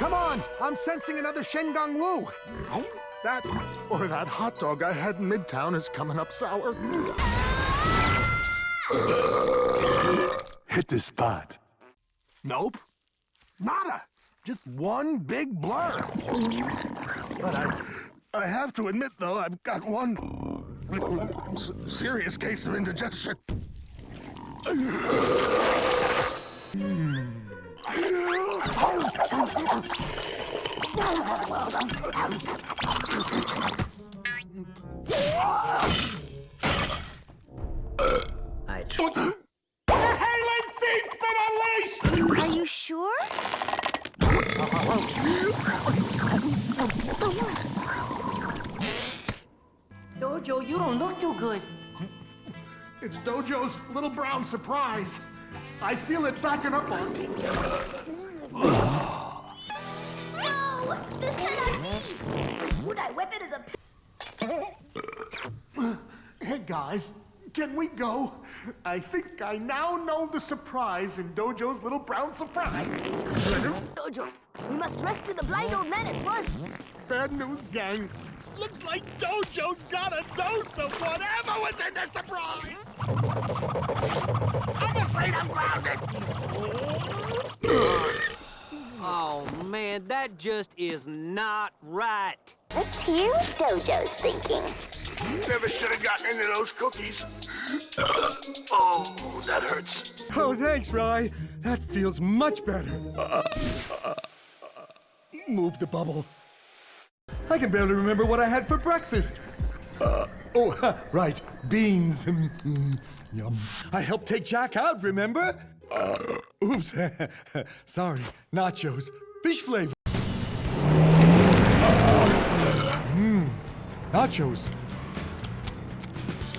Come on, I'm sensing another Shengang Wu. That hot dog I had in Midtown is coming up sour. Hit this spot. Nope. Nada. Just one big blur. But I have to admit, though, I've got one serious case of indigestion. The Halen seed's been unleashed! Are you sure? Dojo, you don't look too good. It's Dojo's little brown surprise. I feel it backing up on me. No! This cannot be! Would I whip it as a... Hey, guys, can we go? I think I now know the surprise in Dojo's little brown surprise. Dojo, we must rescue the blind old man at once. Bad news, gang. Looks like Dojo's got a dose of whatever was in the surprise. I'm afraid I'm grounded. Oh, man, that just is not right. Let's hear what Dojo's thinking. Never should have gotten into those cookies. Oh, that hurts. Oh, thanks, Rye. That feels much better. Move the bubble. I can barely remember what I had for breakfast. Right, beans. Yum. I helped take Jack out, remember? Oops. Sorry, nachos. Fish flavor. Nachos.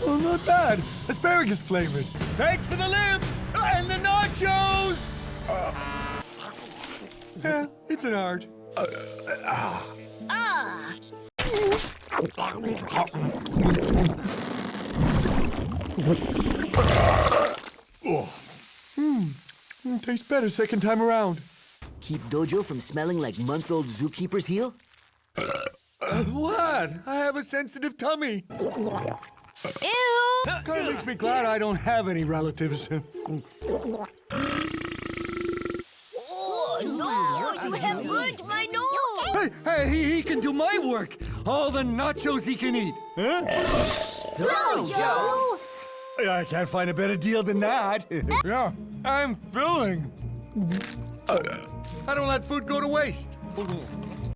Oh, not bad. Asparagus flavored. Thanks for the lift and the nachos! Yeah, it's an art. Tastes better second time around. Keep Dojo from smelling like month-old zookeeper's heel? What? I have a sensitive tummy. Ew! Kind of makes me glad I don't have any relatives. Oh, no! You have burnt my nose! Hey, he can do my work. All the nachos he can eat. Huh? Dojo! I can't find a better deal than that. Yeah, I'm filling. I don't let food go to waste.